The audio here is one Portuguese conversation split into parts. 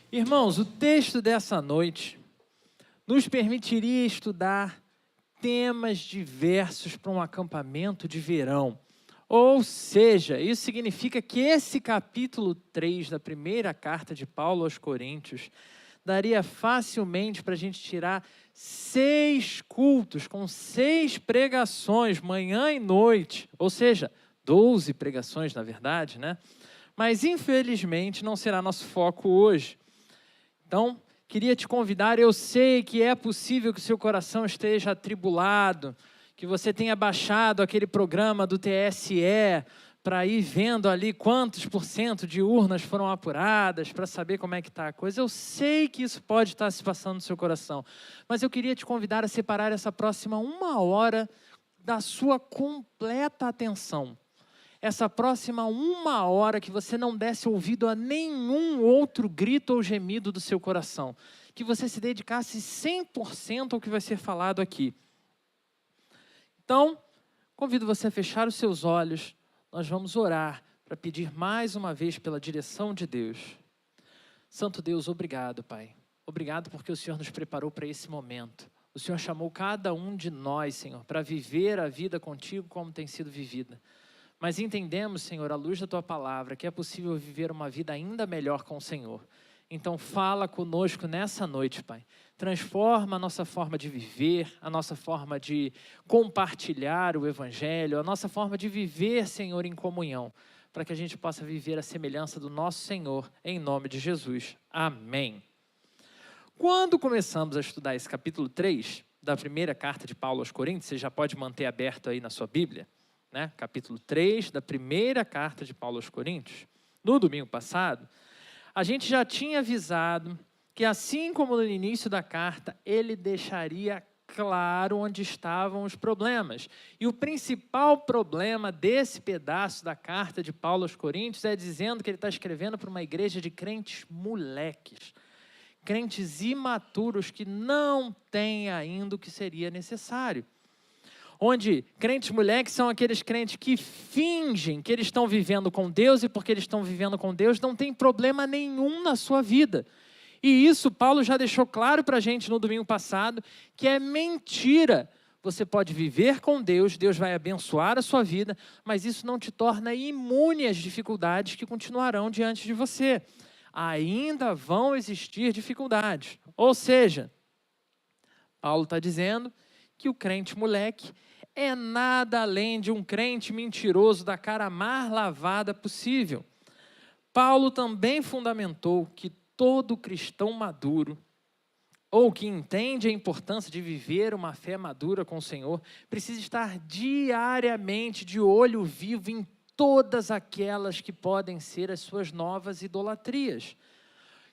Irmãos, o texto dessa noite nos permitiria estudar temas diversos para um acampamento de verão. Ou seja, isso significa que esse capítulo 3 da primeira carta de Paulo aos Coríntios daria facilmente para a gente tirar 6 cultos com 6 pregações, manhã e noite, ou seja, 12 pregações na verdade, né? Mas infelizmente não será nosso foco hoje. Então, queria te convidar, eu sei que é possível que o seu coração esteja atribulado, que você tenha baixado aquele programa do TSE para ir vendo ali quantos % de urnas foram apuradas, para saber como é que está a coisa. Eu sei que isso pode estar se passando no seu coração, mas eu queria te convidar a separar essa próxima 1 hora da sua completa atenção. Essa próxima 1 hora que você não desse ouvido a nenhum outro grito ou gemido do seu coração. Que você se dedicasse 100% ao que vai ser falado aqui. Então, convido você a fechar os seus olhos. Nós vamos orar para pedir mais uma vez pela direção de Deus. Santo Deus, obrigado, Pai. Obrigado porque o Senhor nos preparou para esse momento. O Senhor chamou cada um de nós, Senhor, para viver a vida contigo como tem sido vivida. Mas entendemos, Senhor, à luz da Tua Palavra, que é possível viver uma vida ainda melhor com o Senhor. Então fala conosco nessa noite, Pai. Transforma a nossa forma de viver, a nossa forma de compartilhar o Evangelho, a nossa forma de viver, Senhor, em comunhão, para que a gente possa viver a semelhança do nosso Senhor, em nome de Jesus. Amém. Quando começamos a estudar esse capítulo 3 da primeira carta de Paulo aos Coríntios, você já pode manter aberto aí na sua Bíblia, né? Capítulo 3 da primeira carta de Paulo aos Coríntios, no domingo passado, a gente já tinha avisado que assim como no início da carta, ele deixaria claro onde estavam os problemas. E o principal problema desse pedaço da carta de Paulo aos Coríntios é dizendo que ele está escrevendo para uma igreja de crentes moleques, crentes imaturos que não têm ainda o que seria necessário. Onde crentes moleques são aqueles crentes que fingem que eles estão vivendo com Deus e porque eles estão vivendo com Deus não tem problema nenhum na sua vida. E isso Paulo já deixou claro para a gente no domingo passado, que é mentira. Você pode viver com Deus, Deus vai abençoar a sua vida, mas isso não te torna imune às dificuldades que continuarão diante de você. Ainda vão existir dificuldades. Ou seja, Paulo está dizendo que o crente moleque é nada além de um crente mentiroso da cara mais lavada possível. Paulo também fundamentou que todo cristão maduro, ou que entende a importância de viver uma fé madura com o Senhor, precisa estar diariamente de olho vivo em todas aquelas que podem ser as suas novas idolatrias.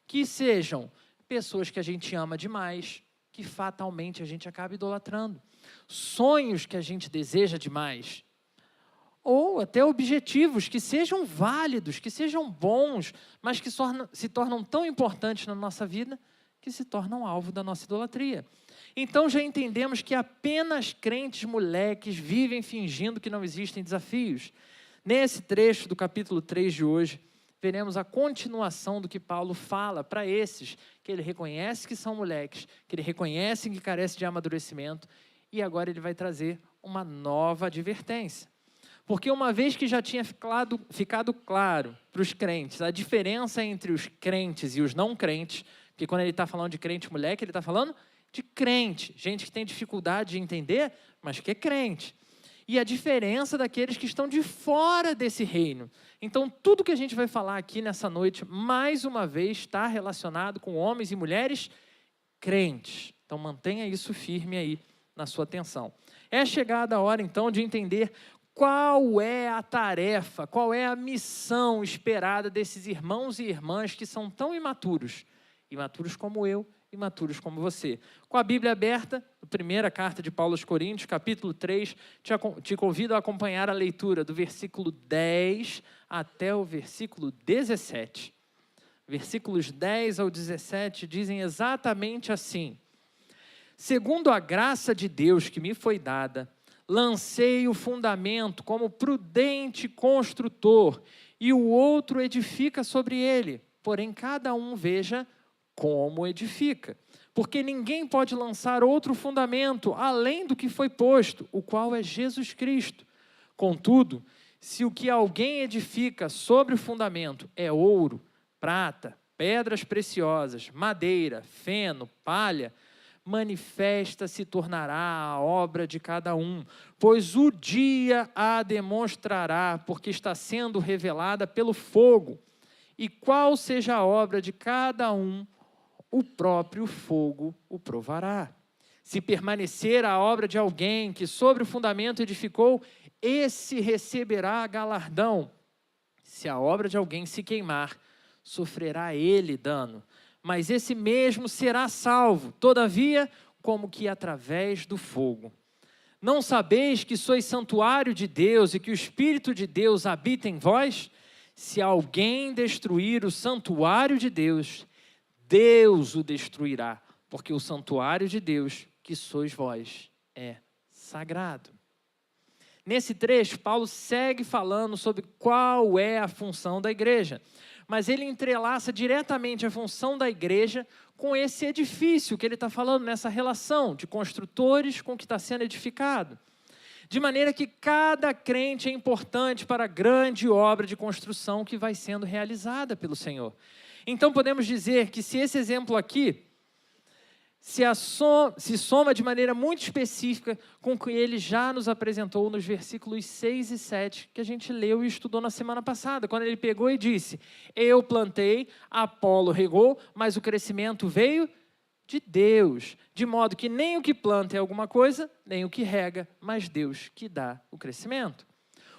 Que sejam pessoas que a gente ama demais, que fatalmente a gente acaba idolatrando. Sonhos que a gente deseja demais, ou até objetivos que sejam válidos, que sejam bons, mas que se tornam tão importantes na nossa vida, que se tornam alvo da nossa idolatria. Então já entendemos que apenas crentes moleques vivem fingindo que não existem desafios. Nesse trecho do capítulo 3 de hoje, veremos a continuação do que Paulo fala para esses que ele reconhece que são moleques, que ele reconhece que carecem de amadurecimento, e agora ele vai trazer uma nova advertência. Porque uma vez que já tinha ficado claro para os crentes a diferença entre os crentes e os não crentes, porque quando ele está falando de crente moleque, ele está falando de crente, gente que tem dificuldade de entender, mas que é crente. E a diferença daqueles que estão de fora desse reino. Então, tudo que a gente vai falar aqui nessa noite, mais uma vez, está relacionado com homens e mulheres crentes. Então, mantenha isso firme aí na sua atenção. É chegada a hora, então, de entender qual é a tarefa, qual é a missão esperada desses irmãos e irmãs que são tão imaturos. Imaturos como eu, imaturos como você. Com a Bíblia aberta, a primeira carta de Paulo aos Coríntios, capítulo 3, te convido a acompanhar a leitura do versículo 10 até o versículo 17. Versículos 10 ao 17 dizem exatamente assim: segundo a graça de Deus que me foi dada, lancei o fundamento como prudente construtor, e o outro edifica sobre ele. Porém, cada um veja como edifica. Porque ninguém pode lançar outro fundamento além do que foi posto, o qual é Jesus Cristo. Contudo, se o que alguém edifica sobre o fundamento é ouro, prata, pedras preciosas, madeira, feno, palha, manifesta se tornará a obra de cada um, pois o dia a demonstrará, porque está sendo revelada pelo fogo. E qual seja a obra de cada um, o próprio fogo o provará. Se permanecer a obra de alguém que sobre o fundamento edificou, esse receberá galardão. Se a obra de alguém se queimar, sofrerá ele dano, mas esse mesmo será salvo, todavia, como que através do fogo. Não sabeis que sois santuário de Deus e que o Espírito de Deus habita em vós? Se alguém destruir o santuário de Deus, Deus o destruirá, porque o santuário de Deus, que sois vós, é sagrado. Nesse trecho, Paulo segue falando sobre qual é a função da igreja, mas ele entrelaça diretamente a função da igreja com esse edifício que ele está falando, nessa relação de construtores com o que está sendo edificado. De maneira que cada crente é importante para a grande obra de construção que vai sendo realizada pelo Senhor. Então podemos dizer que se esse exemplo aqui se soma de maneira muito específica com o que ele já nos apresentou nos versículos 6 e 7, que a gente leu e estudou na semana passada, quando ele pegou e disse: eu plantei, Apolo regou, mas o crescimento veio de Deus, de modo que nem o que planta é alguma coisa, nem o que rega, mas Deus que dá o crescimento.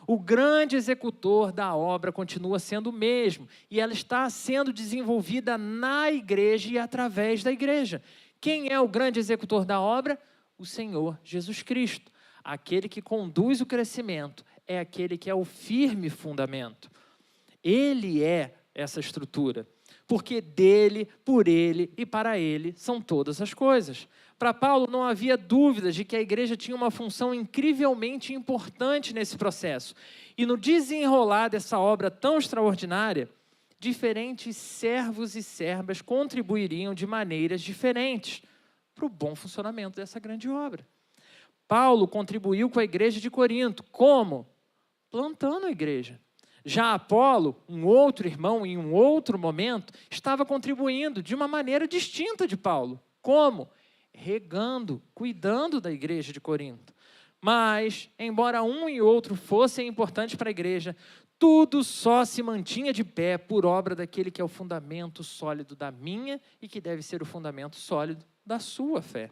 O grande executor da obra continua sendo o mesmo, e ela está sendo desenvolvida na igreja e através da igreja. Quem é o grande executor da obra? O Senhor Jesus Cristo. Aquele que conduz o crescimento é aquele que é o firme fundamento. Ele é essa estrutura, porque dele, por ele e para ele são todas as coisas. Para Paulo não havia dúvidas de que a igreja tinha uma função incrivelmente importante nesse processo. E no desenrolar dessa obra tão extraordinária, diferentes servos e servas contribuiriam de maneiras diferentes para o bom funcionamento dessa grande obra. Paulo contribuiu com a igreja de Corinto. Como? Plantando a igreja. Já Apolo, um outro irmão, em um outro momento, estava contribuindo de uma maneira distinta de Paulo. Como? Regando, cuidando da igreja de Corinto. Mas, embora um e outro fossem importantes para a igreja, tudo só se mantinha de pé por obra daquele que é o fundamento sólido da minha e que deve ser o fundamento sólido da sua fé.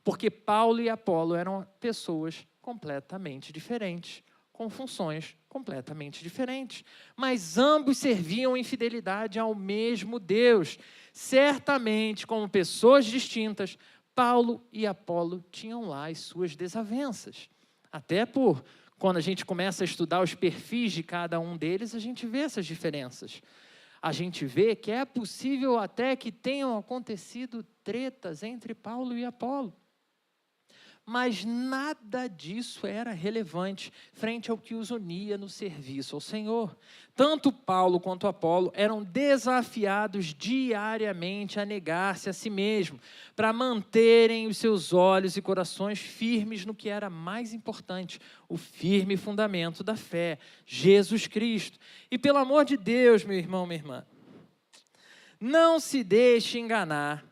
Porque Paulo e Apolo eram pessoas completamente diferentes, com funções completamente diferentes, mas ambos serviam em fidelidade ao mesmo Deus. Certamente, como pessoas distintas, Paulo e Apolo tinham lá as suas desavenças. Até quando a gente começa a estudar os perfis de cada um deles, a gente vê essas diferenças. A gente vê que é possível até que tenham acontecido tretas entre Paulo e Apolo. Mas nada disso era relevante frente ao que os unia no serviço ao Senhor. Tanto Paulo quanto Apolo eram desafiados diariamente a negar-se a si mesmo, para manterem os seus olhos e corações firmes no que era mais importante, o firme fundamento da fé, Jesus Cristo. E pelo amor de Deus, meu irmão, minha irmã, não se deixe enganar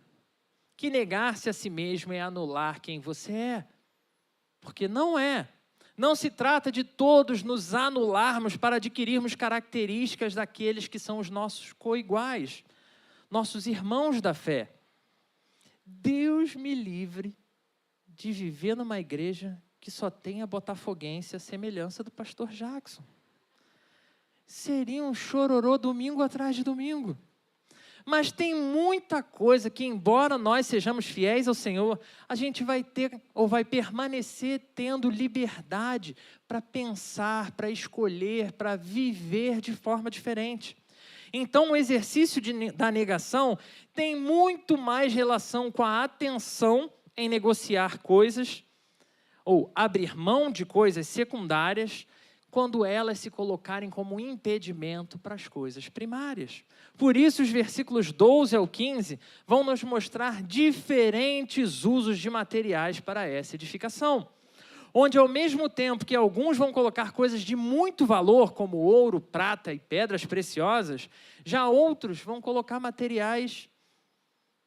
que negar-se a si mesmo é anular quem você é. Porque não é. Não se trata de todos nos anularmos para adquirirmos características daqueles que são os nossos coiguais, nossos irmãos da fé. Deus me livre de viver numa igreja que só tenha botafoguense a semelhança do pastor Jackson. Seria um chororô domingo atrás de domingo. Mas tem muita coisa que, embora nós sejamos fiéis ao Senhor, a gente vai ter ou vai permanecer tendo liberdade para pensar, para escolher, para viver de forma diferente. Então, o exercício da negação tem muito mais relação com a atenção em negociar coisas, ou abrir mão de coisas secundárias, quando elas se colocarem como impedimento para as coisas primárias. Por isso, os versículos 12 ao 15 vão nos mostrar diferentes usos de materiais para essa edificação, onde ao mesmo tempo que alguns vão colocar coisas de muito valor, como ouro, prata e pedras preciosas, já outros vão colocar materiais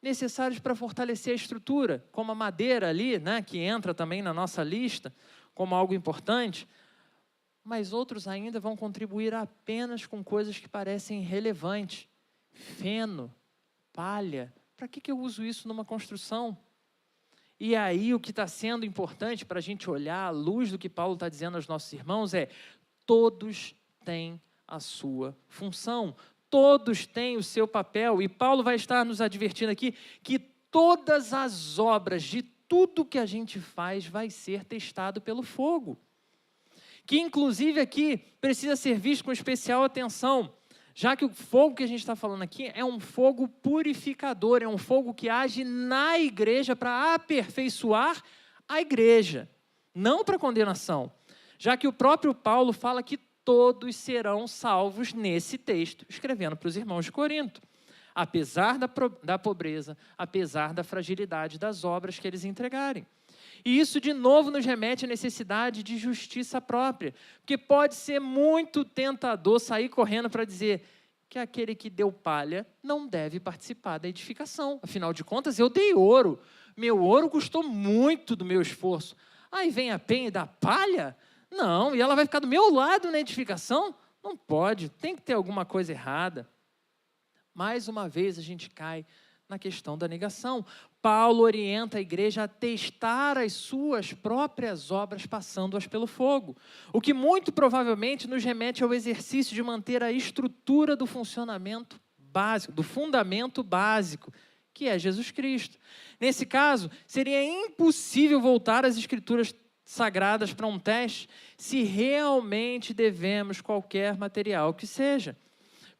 necessários para fortalecer a estrutura, como a madeira ali, né, que entra também na nossa lista como algo importante, mas outros ainda vão contribuir apenas com coisas que parecem relevantes. Feno, palha, para que eu uso isso numa construção? E aí o que está sendo importante para a gente olhar à luz do que Paulo está dizendo aos nossos irmãos é: todos têm a sua função, todos têm o seu papel, e Paulo vai estar nos advertindo aqui que todas as obras de tudo que a gente faz vai ser testado pelo fogo. Que inclusive aqui precisa ser visto com especial atenção, já que o fogo que a gente está falando aqui é um fogo purificador, é um fogo que age na igreja para aperfeiçoar a igreja, não para condenação. Já que o próprio Paulo fala que todos serão salvos nesse texto, escrevendo para os irmãos de Corinto, apesar da pobreza, apesar da fragilidade das obras que eles entregarem. E isso, de novo, nos remete à necessidade de justiça própria, porque pode ser muito tentador sair correndo para dizer que aquele que deu palha não deve participar da edificação. Afinal de contas, eu dei ouro. Meu ouro custou muito do meu esforço. Aí vem a penha e dá palha? Não, e ela vai ficar do meu lado na edificação? Não pode, tem que ter alguma coisa errada. Mais uma vez a gente cai na questão da negação. Paulo orienta a igreja a testar as suas próprias obras, passando-as pelo fogo, o que muito provavelmente nos remete ao exercício de manter a estrutura do funcionamento básico, do fundamento básico, que é Jesus Cristo. Nesse caso, seria impossível voltar às Escrituras sagradas para um teste se realmente devemos qualquer material que seja,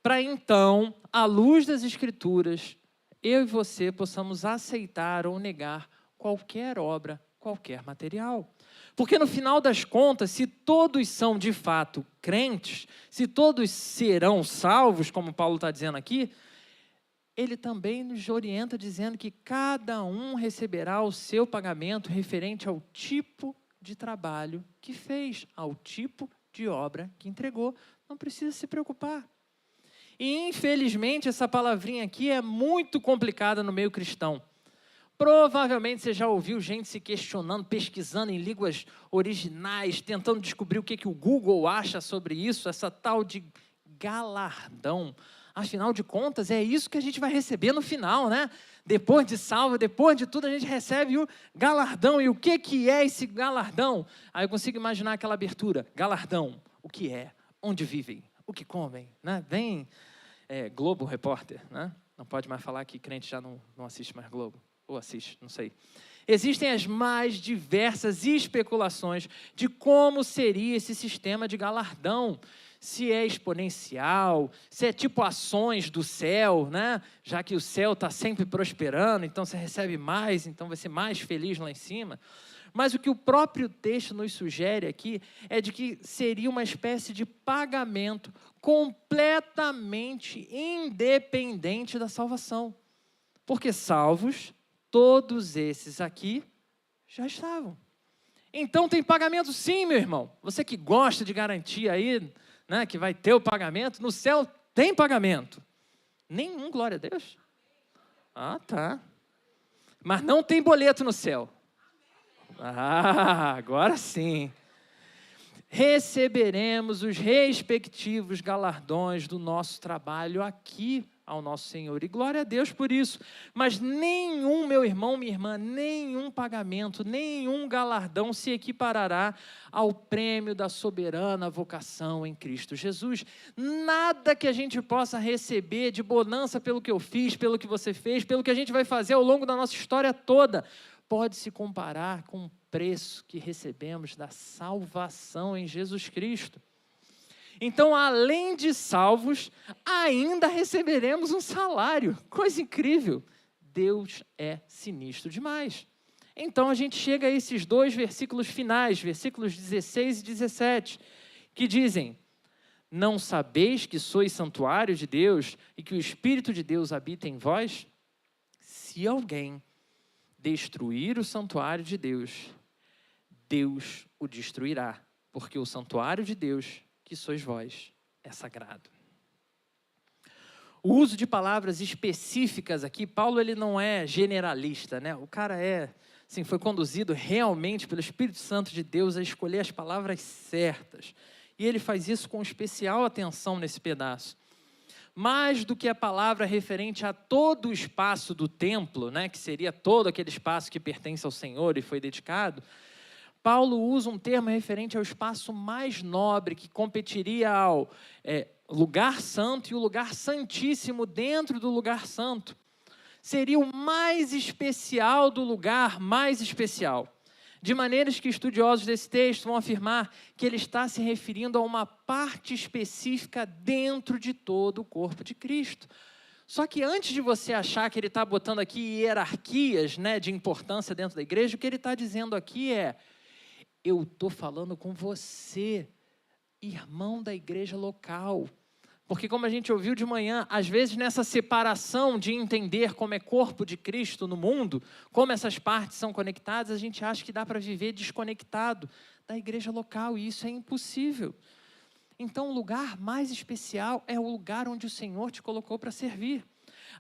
para então, à luz das Escrituras, eu e você possamos aceitar ou negar qualquer obra, qualquer material. Porque no final das contas, se todos são de fato crentes, se todos serão salvos, como Paulo está dizendo aqui, ele também nos orienta dizendo que cada um receberá o seu pagamento referente ao tipo de trabalho que fez, ao tipo de obra que entregou. Não precisa se preocupar. E, infelizmente, essa palavrinha aqui é muito complicada no meio cristão. Provavelmente você já ouviu gente se questionando, pesquisando em línguas originais, tentando descobrir o que o Google acha sobre isso, essa tal de galardão. Afinal de contas, é isso que a gente vai receber no final, né? Depois de salvo, depois de tudo, a gente recebe o galardão. E o que é esse galardão? Aí eu consigo imaginar aquela abertura. Galardão, o que é? Onde vivem? O que comem? Né? Bem... Globo Repórter, né? Não pode mais falar que crente já não assiste mais Globo. Ou assiste, não sei. Existem as mais diversas especulações de como seria esse sistema de galardão. Se é exponencial, se é tipo ações do céu, né? Já que o céu está sempre prosperando, então você recebe mais, então vai ser mais feliz lá em cima. Mas o que o próprio texto nos sugere aqui é de que seria uma espécie de pagamento completamente independente da salvação. Porque salvos, todos esses aqui já estavam. Então tem pagamento sim, meu irmão. Você que gosta de garantia aí, né, que vai ter o pagamento, no céu tem pagamento. Nenhum, glória a Deus. Ah, tá. Mas não tem boleto no céu. Ah, agora sim. Receberemos os respectivos galardões do nosso trabalho aqui ao nosso Senhor. E glória a Deus por isso. Mas nenhum, meu irmão, minha irmã, nenhum pagamento, nenhum galardão se equiparará ao prêmio da soberana vocação em Cristo Jesus. Nada que a gente possa receber de bonança pelo que eu fiz, pelo que você fez, pelo que a gente vai fazer ao longo da nossa história toda, pode se comparar com o preço que recebemos da salvação em Jesus Cristo. Então, além de salvos, ainda receberemos um salário. Coisa incrível. Deus é sinistro demais. Então, a gente chega a esses dois versículos finais, versículos 16 e 17, que dizem: não sabeis que sois santuário de Deus e que o Espírito de Deus habita em vós? Se alguém destruir o santuário de Deus, Deus o destruirá, porque o santuário de Deus, que sois vós, é sagrado. O uso de palavras específicas aqui, Paulo ele não é generalista, né? O cara foi conduzido realmente pelo Espírito Santo de Deus a escolher as palavras certas. E ele faz isso com especial atenção nesse pedaço. Mais do que a palavra referente a todo o espaço do templo, né, que seria todo aquele espaço que pertence ao Senhor e foi dedicado, Paulo usa um termo referente ao espaço mais nobre, que competiria ao lugar santo e o lugar santíssimo dentro do lugar santo. Seria o mais especial do lugar mais especial. De maneiras que estudiosos desse texto vão afirmar que ele está se referindo a uma parte específica dentro de todo o corpo de Cristo. Só que antes de você achar que ele está botando aqui hierarquias, né, de importância dentro da igreja, o que ele está dizendo aqui é: eu estou falando com você, irmão da igreja local. Porque como a gente ouviu de manhã, às vezes nessa separação de entender como é corpo de Cristo no mundo, como essas partes são conectadas, a gente acha que dá para viver desconectado da igreja local, e isso é impossível. Então o lugar mais especial é o lugar onde o Senhor te colocou para servir.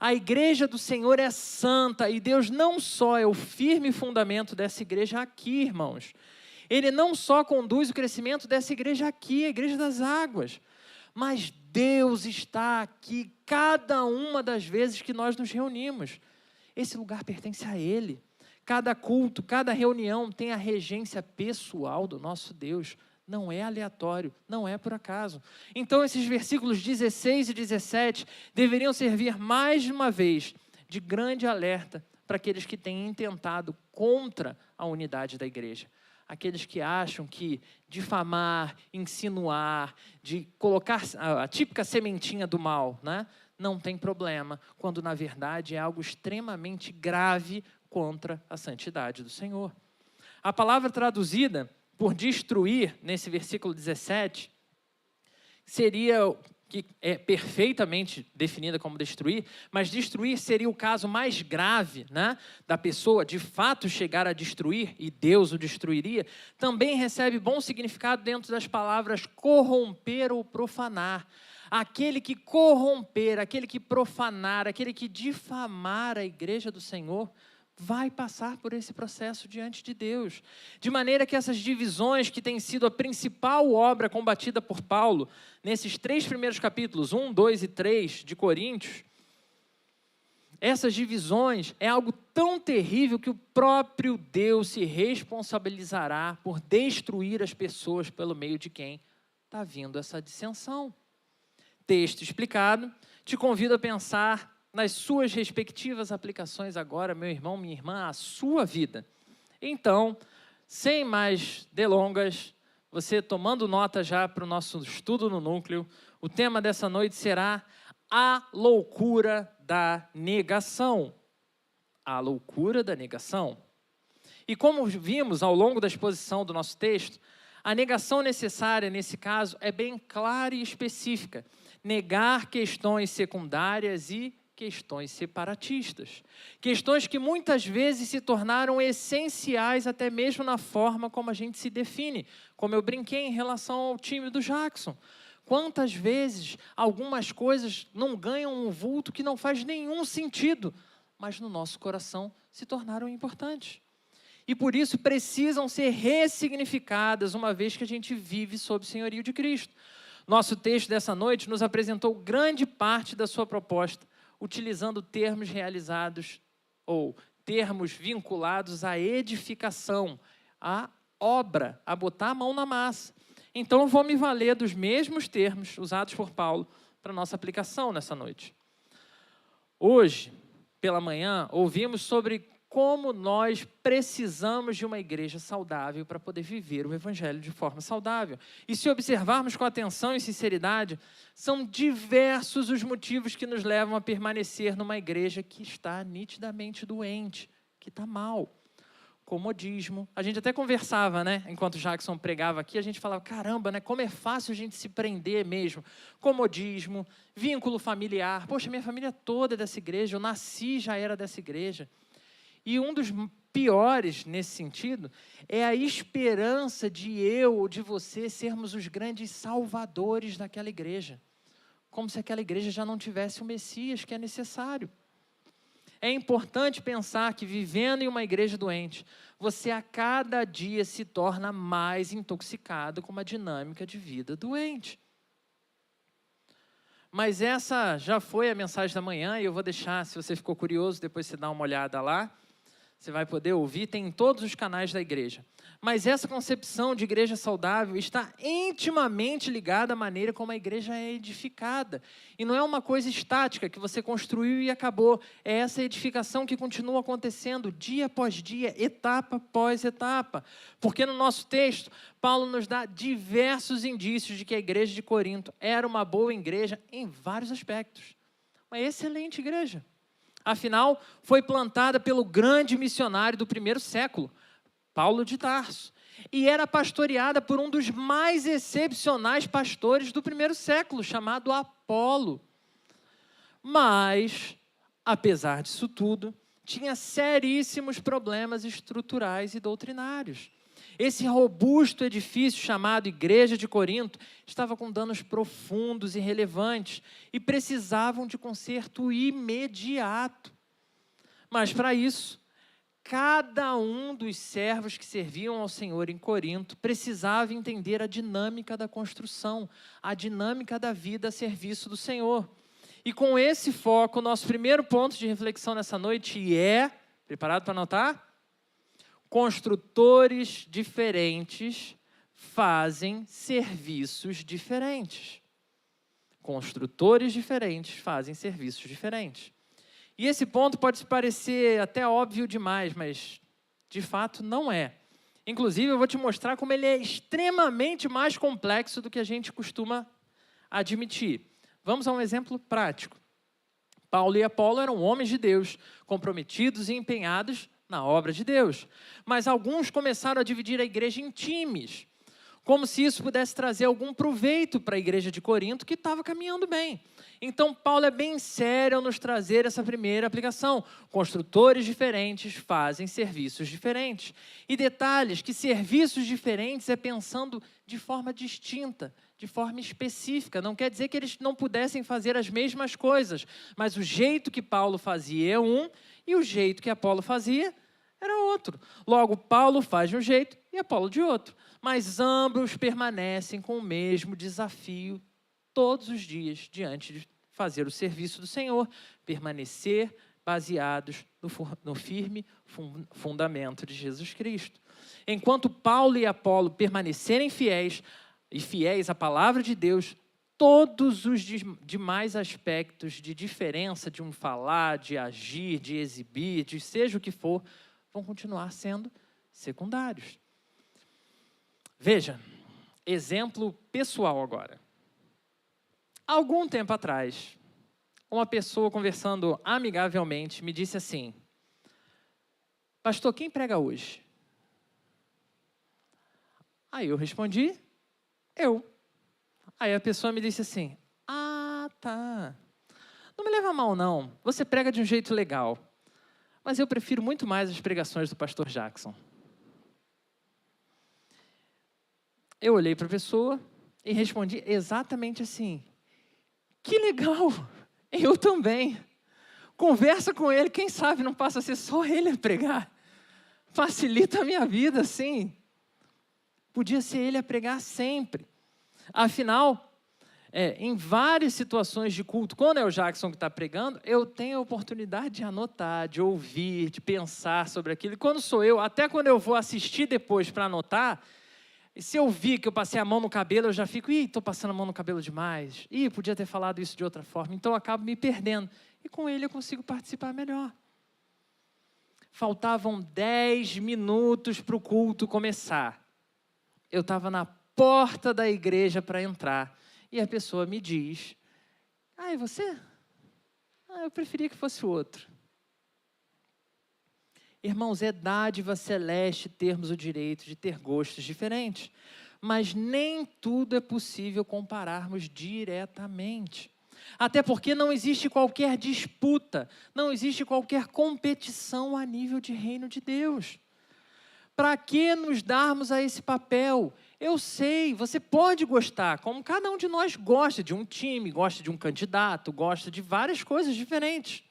A igreja do Senhor é santa, e Deus não só é o firme fundamento dessa igreja aqui, irmãos. Ele não só conduz o crescimento dessa igreja aqui, a igreja das águas, mas Deus está aqui cada uma das vezes que nós nos reunimos. Esse lugar pertence a Ele. Cada culto, cada reunião tem a regência pessoal do nosso Deus. Não é aleatório, não é por acaso. Então esses versículos 16 e 17 deveriam servir mais de uma vez de grande alerta para aqueles que têm intentado contra a unidade da igreja. Aqueles que acham que difamar, insinuar, de colocar a típica sementinha do mal, né, não tem problema, quando na verdade é algo extremamente grave contra a santidade do Senhor. A palavra traduzida por destruir, nesse versículo 17, seria, que é perfeitamente definida como destruir, mas destruir seria o caso mais grave, né, da pessoa de fato chegar a destruir, e Deus o destruiria, também recebe bom significado dentro das palavras corromper ou profanar. Aquele que corromper, aquele que profanar, aquele que difamar a igreja do Senhor, vai passar por esse processo diante de Deus. De maneira que essas divisões que têm sido a principal obra combatida por Paulo, nesses 3 primeiros capítulos, 1, 2 e 3 de Coríntios, essas divisões é algo tão terrível que o próprio Deus se responsabilizará por destruir as pessoas pelo meio de quem está vindo essa dissensão. Texto explicado, te convido a pensar nas suas respectivas aplicações agora, meu irmão, minha irmã, à sua vida. Então, sem mais delongas, você tomando nota já para o nosso estudo no núcleo, o tema dessa noite será a loucura da negação. A loucura da negação. E como vimos ao longo da exposição do nosso texto, a negação necessária nesse caso é bem clara e específica. Negar questões secundárias e questões separatistas. Questões que muitas vezes se tornaram essenciais até mesmo na forma como a gente se define. Como eu brinquei em relação ao time do Jackson. Quantas vezes algumas coisas não ganham um vulto que não faz nenhum sentido, mas no nosso coração se tornaram importantes. E por isso precisam ser ressignificadas, uma vez que a gente vive sob o senhorio de Cristo. Nosso texto dessa noite nos apresentou grande parte da sua proposta, utilizando termos realizados ou termos vinculados à edificação, à obra, a botar a mão na massa. Então, eu vou me valer dos mesmos termos usados por Paulo para a nossa aplicação nessa noite. Hoje, pela manhã, ouvimos sobre como nós precisamos de uma igreja saudável para poder viver o evangelho de forma saudável. E se observarmos com atenção e sinceridade, são diversos os motivos que nos levam a permanecer numa igreja que está nitidamente doente, que está mal. comodismo. A gente até conversava, né? Enquanto o Jackson pregava aqui, a gente falava, caramba, né? Como é fácil a gente se prender mesmo. Comodismo, vínculo familiar. Poxa, minha família toda é dessa igreja, eu nasci já era dessa igreja. E um dos piores nesse sentido é a esperança de eu ou de você sermos os grandes salvadores daquela igreja. Como se aquela igreja já não tivesse o Messias que é necessário. É importante pensar que vivendo em uma igreja doente, você a cada dia se torna mais intoxicado com uma dinâmica de vida doente. Mas essa já foi a mensagem da manhã e eu vou deixar, se você ficou curioso, depois você dá uma olhada lá. Você vai poder ouvir, tem em todos os canais da igreja. Mas essa concepção de igreja saudável está intimamente ligada à maneira como a igreja é edificada. E não é uma coisa estática que você construiu e acabou. É essa edificação que continua acontecendo dia após dia, etapa após etapa. Porque no nosso texto, Paulo nos dá diversos indícios de que a igreja de Corinto era uma boa igreja em vários aspectos. Uma excelente igreja. Afinal, foi plantada pelo grande missionário do primeiro século, Paulo de Tarso, e era pastoreada por um dos mais excepcionais pastores do primeiro século, chamado Apolo. Mas, apesar disso tudo, tinha seríssimos problemas estruturais e doutrinários. Esse robusto edifício chamado Igreja de Corinto estava com danos profundos e relevantes e precisavam de conserto imediato. Mas para isso, cada um dos servos que serviam ao Senhor em Corinto precisava entender a dinâmica da construção, a dinâmica da vida a serviço do Senhor. E com esse foco, o nosso primeiro ponto de reflexão nessa noite é, preparado para anotar? Construtores diferentes fazem serviços diferentes. Construtores diferentes fazem serviços diferentes. E esse ponto pode parecer até óbvio demais, mas de fato não é. Inclusive, eu vou te mostrar como ele é extremamente mais complexo do que a gente costuma admitir. Vamos a um exemplo prático. Paulo e Apolo eram homens de Deus, comprometidos e empenhados na obra de Deus. Mas alguns começaram a dividir a igreja em times, como se isso pudesse trazer algum proveito para a igreja de Corinto, que estava caminhando bem. Então, Paulo é bem sério ao nos trazer essa primeira aplicação. Construtores diferentes fazem serviços diferentes. E detalhes que serviços diferentes é pensando de forma distinta, de forma específica. Não quer dizer que eles não pudessem fazer as mesmas coisas, mas o jeito que Paulo fazia é um e o jeito que Apolo fazia era outro. Logo, Paulo faz de um jeito e Apolo de outro. Mas ambos permanecem com o mesmo desafio todos os dias diante de fazer o serviço do Senhor, permanecer baseados no firme fundamento de Jesus Cristo. Enquanto Paulo e Apolo permanecerem fiéis e fiéis à palavra de Deus, todos os demais aspectos de diferença de um falar, de agir, de exibir, de seja o que for, vão continuar sendo secundários. Veja, exemplo pessoal agora. Algum tempo atrás, uma pessoa conversando amigavelmente me disse assim: pastor, quem prega hoje? Aí eu respondi, eu. Aí a pessoa me disse assim, tá. Não me leva a mal não, você prega de um jeito legal. Mas eu prefiro muito mais as pregações do pastor Jackson. Eu olhei para a pessoa e respondi exatamente assim: que legal, eu também. Conversa com ele, quem sabe não passa a ser só ele a pregar. Facilita a minha vida, sim. Podia ser ele a pregar sempre. Afinal, em várias situações de culto, quando é o Jackson que está pregando, eu tenho a oportunidade de anotar, de ouvir, de pensar sobre aquilo. E quando sou eu, até quando eu vou assistir depois para anotar, se eu vi que eu passei a mão no cabelo, eu já fico, estou passando a mão no cabelo demais. Podia ter falado isso de outra forma. Então, eu acabo me perdendo. E com ele eu consigo participar melhor. Faltavam 10 minutos para o culto começar. Eu estava na porta da igreja para entrar. E a pessoa me diz, é você? Eu preferia que fosse o outro. Irmãos, é dádiva celeste termos o direito de ter gostos diferentes, mas nem tudo é possível compararmos diretamente. Até porque não existe qualquer disputa, não existe qualquer competição a nível de reino de Deus. Para que nos darmos a esse papel? Eu sei, você pode gostar, como cada um de nós gosta de um time, gosta de um candidato, gosta de várias coisas diferentes.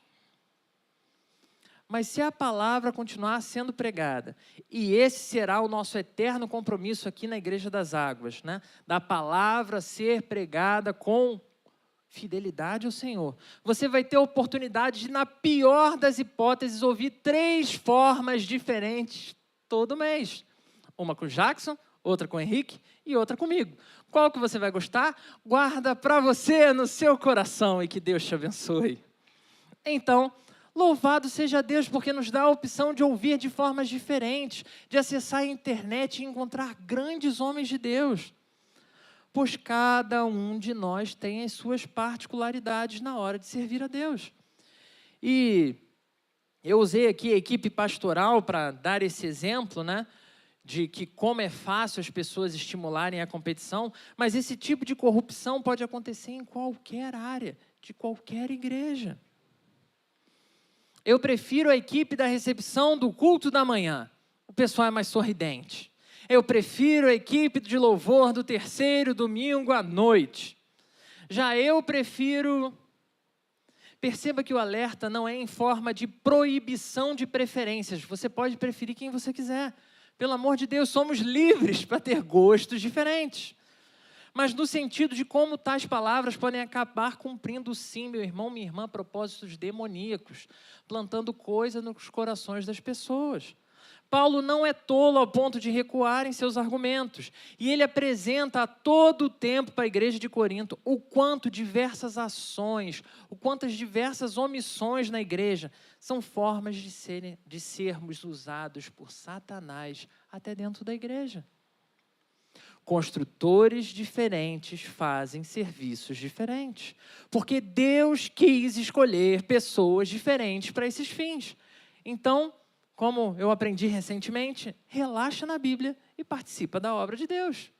Mas se a palavra continuar sendo pregada, e esse será o nosso eterno compromisso aqui na Igreja das Águas, né? Da palavra ser pregada com fidelidade ao Senhor, você vai ter a oportunidade de, na pior das hipóteses, ouvir 3 formas diferentes todo mês. Uma com o Jackson, outra com o Henrique e outra comigo. Qual que você vai gostar? Guarda para você no seu coração e que Deus te abençoe. Então, louvado seja Deus porque nos dá a opção de ouvir de formas diferentes, de acessar a internet e encontrar grandes homens de Deus. Pois cada um de nós tem as suas particularidades na hora de servir a Deus. E eu usei aqui a equipe pastoral para dar esse exemplo, né, de que como é fácil as pessoas estimularem a competição, mas esse tipo de corrupção pode acontecer em qualquer área, de qualquer igreja. Eu prefiro a equipe da recepção do culto da manhã. O pessoal é mais sorridente. Eu prefiro a equipe de louvor do 3º domingo à noite. Já eu prefiro... Perceba que o alerta não é em forma de proibição de preferências. Você pode preferir quem você quiser. Pelo amor de Deus, somos livres para ter gostos diferentes. Mas no sentido de como tais palavras podem acabar cumprindo, sim, meu irmão, minha irmã, propósitos demoníacos, plantando coisa nos corações das pessoas. Paulo não é tolo ao ponto de recuar em seus argumentos. E ele apresenta a todo o tempo para a igreja de Corinto o quanto diversas ações, o quantas diversas omissões na igreja são formas de sermos usados por Satanás até dentro da igreja. Construtores diferentes fazem serviços diferentes, porque Deus quis escolher pessoas diferentes para esses fins. Então, como eu aprendi recentemente, relaxa na Bíblia e participa da obra de Deus.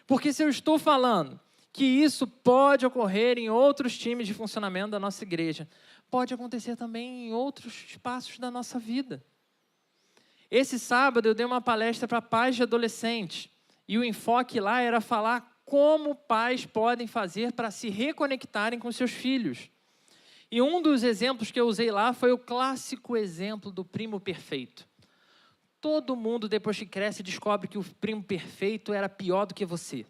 Porque se eu estou falando que isso pode ocorrer em outros times de funcionamento da nossa igreja, pode acontecer também em outros espaços da nossa vida. Esse sábado eu dei uma palestra para pais de adolescentes, e o enfoque lá era falar como pais podem fazer para se reconectarem com seus filhos. E um dos exemplos que eu usei lá foi o clássico exemplo do primo perfeito. Todo mundo, depois que cresce, descobre que o primo perfeito era pior do que você,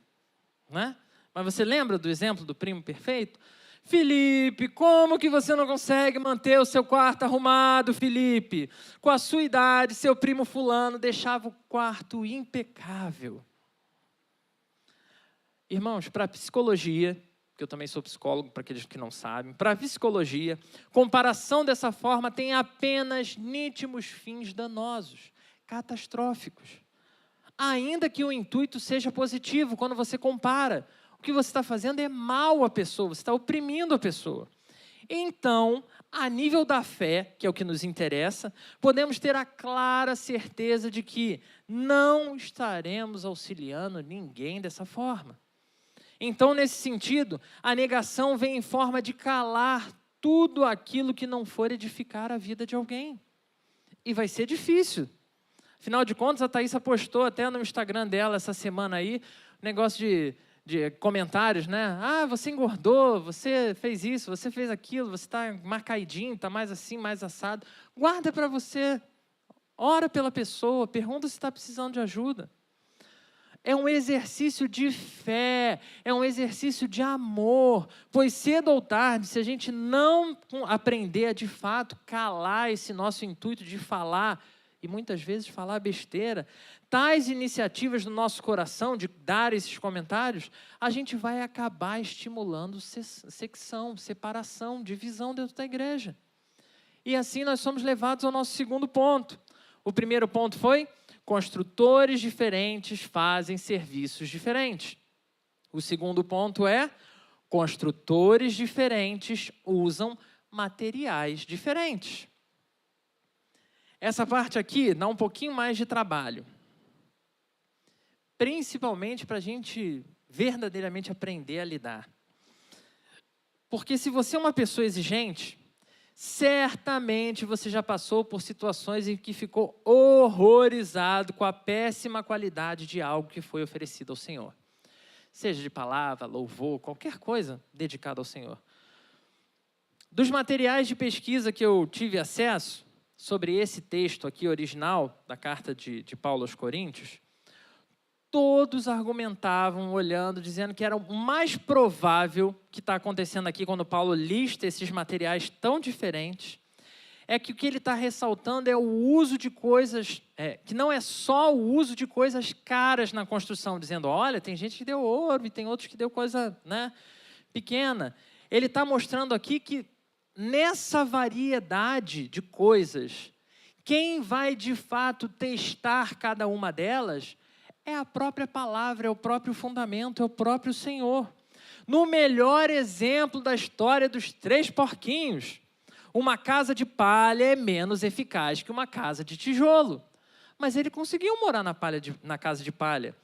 né? Mas você lembra do exemplo do primo perfeito? Felipe, como que você não consegue manter o seu quarto arrumado, Felipe? Com a sua idade, seu primo fulano deixava o quarto impecável. Irmãos, para a psicologia, que eu também sou psicólogo, para aqueles que não sabem, para a psicologia, comparação dessa forma tem apenas nítimos fins danosos, catastróficos. Ainda que o intuito seja positivo, quando você compara, o que você está fazendo é mal à pessoa, você está oprimindo a pessoa. Então, a nível da fé, que é o que nos interessa, podemos ter a clara certeza de que não estaremos auxiliando ninguém dessa forma. Então, nesse sentido, a negação vem em forma de calar tudo aquilo que não for edificar a vida de alguém. E vai ser difícil. Afinal de contas, a Thaísa postou até no Instagram dela essa semana aí, negócio de comentários, né? Ah, você engordou, você fez isso, você fez aquilo, você está mais caidinho, está mais assim, mais assado. Guarda para você, ora pela pessoa, pergunta se está precisando de ajuda. É um exercício de fé, é um exercício de amor, pois cedo ou tarde, se a gente não aprender a de fato calar esse nosso intuito de falar, e muitas vezes falar besteira, tais iniciativas no nosso coração de dar esses comentários, a gente vai acabar estimulando secção, separação, divisão dentro da igreja. E assim nós somos levados ao nosso segundo ponto. O primeiro ponto foi: construtores diferentes fazem serviços diferentes. O segundo ponto é: construtores diferentes usam materiais diferentes. Essa parte aqui dá um pouquinho mais de trabalho. Principalmente para a gente verdadeiramente aprender a lidar. Porque se você é uma pessoa exigente, certamente você já passou por situações em que ficou horrorizado com a péssima qualidade de algo que foi oferecido ao Senhor. Seja de palavra, louvor, qualquer coisa dedicada ao Senhor. Dos materiais de pesquisa que eu tive acesso sobre esse texto aqui original, da carta de Paulo aos Coríntios, todos argumentavam, olhando, dizendo que era o mais provável que está acontecendo aqui quando Paulo lista esses materiais tão diferentes, é que o que ele está ressaltando é o uso de coisas, que não é só o uso de coisas caras na construção, dizendo, olha, tem gente que deu ouro e tem outros que deu coisa, né, pequena. Ele está mostrando aqui que nessa variedade de coisas, quem vai de fato testar cada uma delas é a própria palavra, é o próprio fundamento, é o próprio Senhor. No melhor exemplo da história dos 3 porquinhos, uma casa de palha é menos eficaz que uma casa de tijolo. Mas ele conseguiu morar na casa de palha.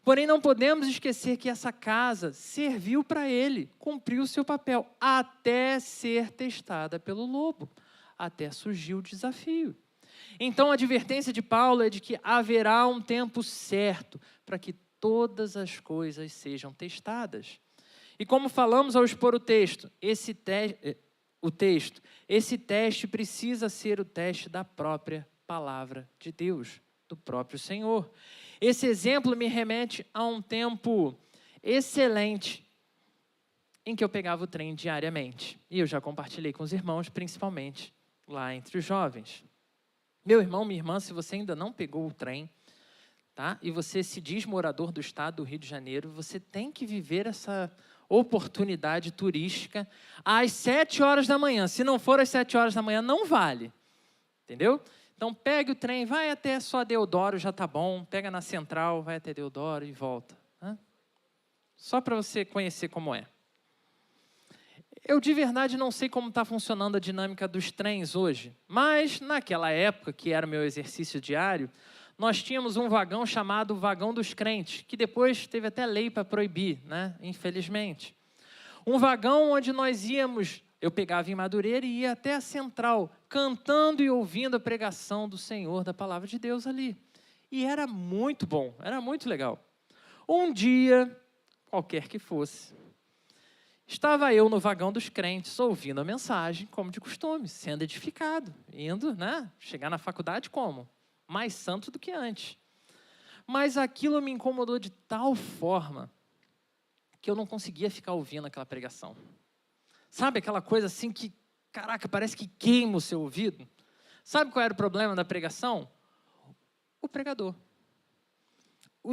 Porém, não podemos esquecer que essa casa serviu para ele, cumpriu o seu papel, até ser testada pelo lobo, até surgir o desafio. Então, a advertência de Paulo é de que haverá um tempo certo para que todas as coisas sejam testadas. E como falamos ao expor o texto, esse teste precisa ser o teste da própria palavra de Deus, do próprio Senhor. Esse exemplo me remete a um tempo excelente em que eu pegava o trem diariamente. E eu já compartilhei com os irmãos, principalmente lá entre os jovens. Meu irmão, minha irmã, se você ainda não pegou o trem, tá? E você se diz morador do estado do Rio de Janeiro, você tem que viver essa oportunidade turística às 7 horas da manhã. Se não for às 7 horas da manhã, não vale. Entendeu? Então, pegue o trem, vai até só Deodoro, já tá bom. Pega na Central, vai até Deodoro e volta. Né? Só para você conhecer como é. Eu, de verdade, não sei como está funcionando a dinâmica dos trens hoje, mas naquela época, que era o meu exercício diário, nós tínhamos um vagão chamado Vagão dos Crentes, que depois teve até lei para proibir, né? Infelizmente. Um vagão onde nós íamos, eu pegava em Madureira e ia até a Central, cantando e ouvindo a pregação do Senhor, da Palavra de Deus ali. E era muito bom, era muito legal. Um dia, qualquer que fosse, estava eu no vagão dos crentes, ouvindo a mensagem, como de costume, sendo edificado, indo, né? Chegar na faculdade como? Mais santo do que antes. Mas aquilo me incomodou de tal forma que eu não conseguia ficar ouvindo aquela pregação. Sabe aquela coisa assim que, caraca, parece que queima o seu ouvido? Sabe qual era o problema da pregação? O pregador.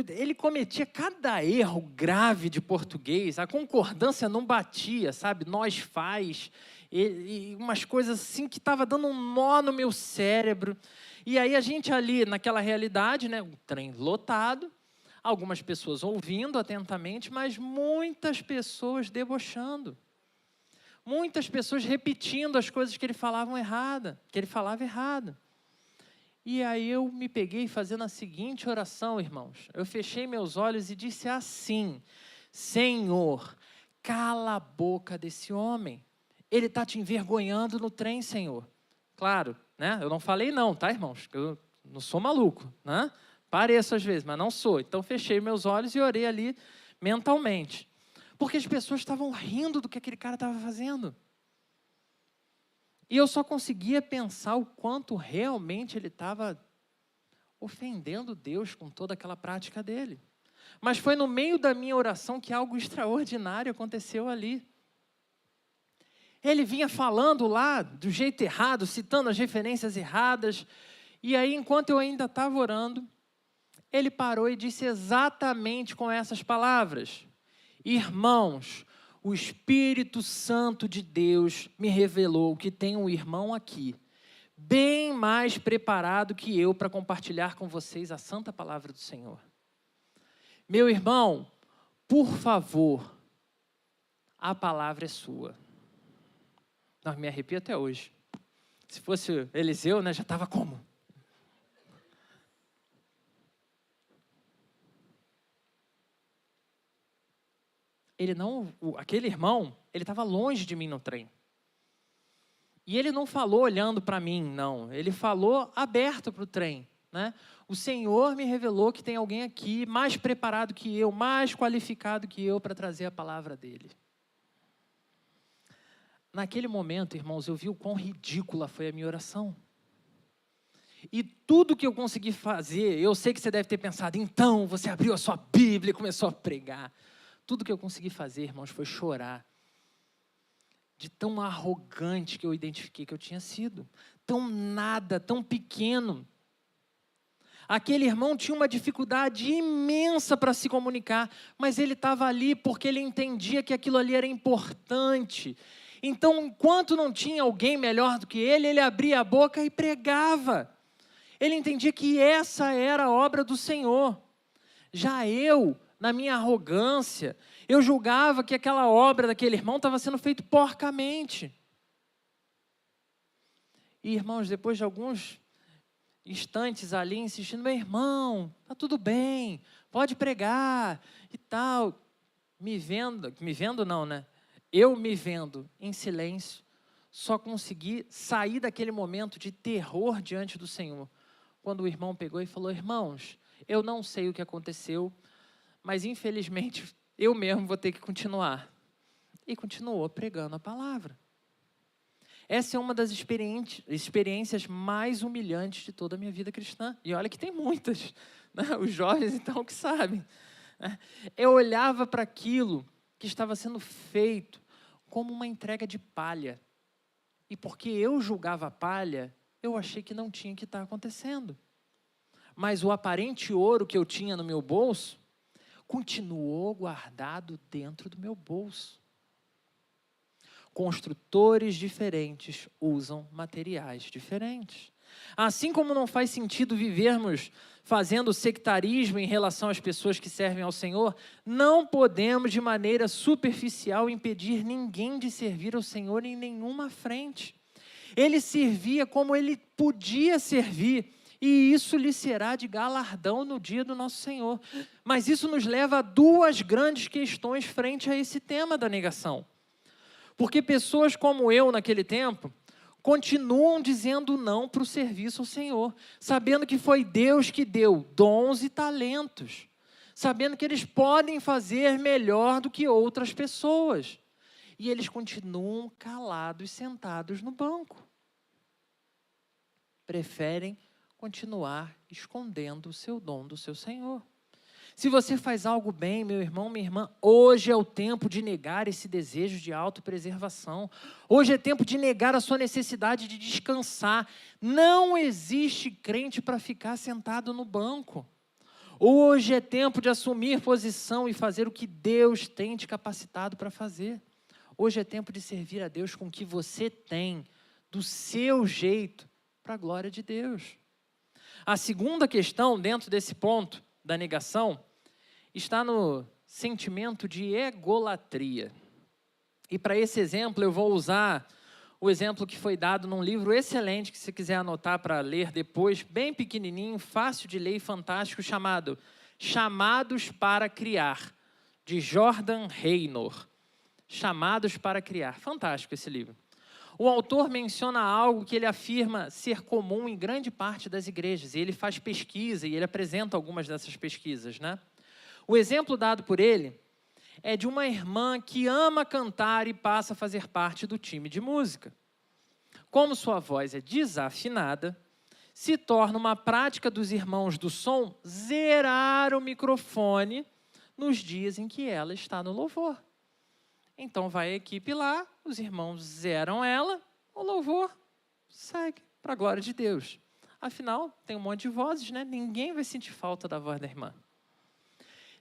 Ele cometia cada erro grave de português, a concordância não batia, sabe? Nós faz, e umas coisas assim que estava dando um nó no meu cérebro. E aí a gente ali, naquela realidade, né, o trem lotado, algumas pessoas ouvindo atentamente, mas muitas pessoas debochando. Muitas pessoas repetindo as coisas que ele falava errado. E aí eu me peguei fazendo a seguinte oração, irmãos. Eu fechei meus olhos e disse assim: Senhor, cala a boca desse homem. Ele está te envergonhando no trem, Senhor. Claro, né? Eu não falei não, tá, irmãos? Eu não sou maluco, né? Pareço às vezes, mas não sou. Então fechei meus olhos e orei ali mentalmente. Porque as pessoas estavam rindo do que aquele cara estava fazendo. E eu só conseguia pensar o quanto realmente ele estava ofendendo Deus com toda aquela prática dele. Mas foi no meio da minha oração que algo extraordinário aconteceu ali. Ele vinha falando lá do jeito errado, citando as referências erradas. E aí, enquanto eu ainda estava orando, ele parou e disse exatamente com essas palavras: Irmãos, o Espírito Santo de Deus me revelou que tem um irmão aqui, bem mais preparado que eu para compartilhar com vocês a santa palavra do Senhor. Meu irmão, por favor, a palavra é sua. Não, me arrepio até hoje. Se fosse Eliseu, né, já estava como? aquele irmão, ele estava longe de mim no trem. E ele não falou olhando para mim, não. Ele falou aberto para o trem, né? O Senhor me revelou que tem alguém aqui mais preparado que eu, mais qualificado que eu para trazer a palavra dele. Naquele momento, irmãos, eu vi o quão ridícula foi a minha oração. E tudo que eu consegui fazer, eu sei que você deve ter pensado, então você abriu a sua Bíblia e começou a pregar. Tudo que eu consegui fazer, irmãos, foi chorar. De tão arrogante que eu identifiquei que eu tinha sido. Tão nada, tão pequeno. Aquele irmão tinha uma dificuldade imensa para se comunicar, mas ele estava ali porque ele entendia que aquilo ali era importante. Então, enquanto não tinha alguém melhor do que ele abria a boca e pregava. Ele entendia que essa era a obra do Senhor. Já eu, na minha arrogância, eu julgava que aquela obra daquele irmão estava sendo feita porcamente. E, irmãos, depois de alguns instantes ali insistindo, meu irmão, está tudo bem, pode pregar e tal. Me vendo não, né? Eu me vendo em silêncio, só consegui sair daquele momento de terror diante do Senhor. Quando o irmão pegou e falou, irmãos, eu não sei o que aconteceu, mas infelizmente eu mesmo vou ter que continuar. E continuou pregando a palavra. Essa é uma das experiências mais humilhantes de toda a minha vida cristã. E olha que tem muitas, né? Os jovens então que sabem. Eu olhava para aquilo que estava sendo feito como uma entrega de palha. E porque eu julgava a palha, eu achei que não tinha que estar acontecendo. Mas o aparente ouro que eu tinha no meu bolso continuou guardado dentro do meu bolso. Construtores diferentes usam materiais diferentes. Assim como não faz sentido vivermos fazendo sectarismo em relação às pessoas que servem ao Senhor, não podemos de maneira superficial impedir ninguém de servir ao Senhor em nenhuma frente. Ele servia como ele podia servir, e isso lhe será de galardão no dia do nosso Senhor. Mas isso nos leva a duas grandes questões frente a esse tema da negação. Porque pessoas como eu naquele tempo continuam dizendo não para o serviço ao Senhor, sabendo que foi Deus que deu dons e talentos, sabendo que eles podem fazer melhor do que outras pessoas. E eles continuam calados, sentados no banco. Preferem continuar escondendo o seu dom do seu Senhor. Se você faz algo bem, meu irmão, minha irmã, hoje é o tempo de negar esse desejo de autopreservação. Hoje é tempo de negar a sua necessidade de descansar. Não existe crente para ficar sentado no banco. Hoje é tempo de assumir posição e fazer o que Deus tem te capacitado para fazer. Hoje é tempo de servir a Deus com o que você tem, do seu jeito, para a glória de Deus. A segunda questão, dentro desse ponto da negação, está no sentimento de egolatria. E para esse exemplo, eu vou usar o exemplo que foi dado num livro excelente, que se quiser anotar para ler depois, bem pequenininho, fácil de ler e fantástico, chamado Chamados para Criar, de Jordan Raynor. Chamados para Criar. Fantástico esse livro. O autor menciona algo que ele afirma ser comum em grande parte das igrejas, e ele faz pesquisa, e ele apresenta algumas dessas pesquisas, né? O exemplo dado por ele é de uma irmã que ama cantar e passa a fazer parte do time de música. Como sua voz é desafinada, se torna uma prática dos irmãos do som zerar o microfone nos dias em que ela está no louvor. Então vai a equipe lá, os irmãos zeram ela, o louvor segue para a glória de Deus. Afinal, tem um monte de vozes, né? Ninguém vai sentir falta da voz da irmã.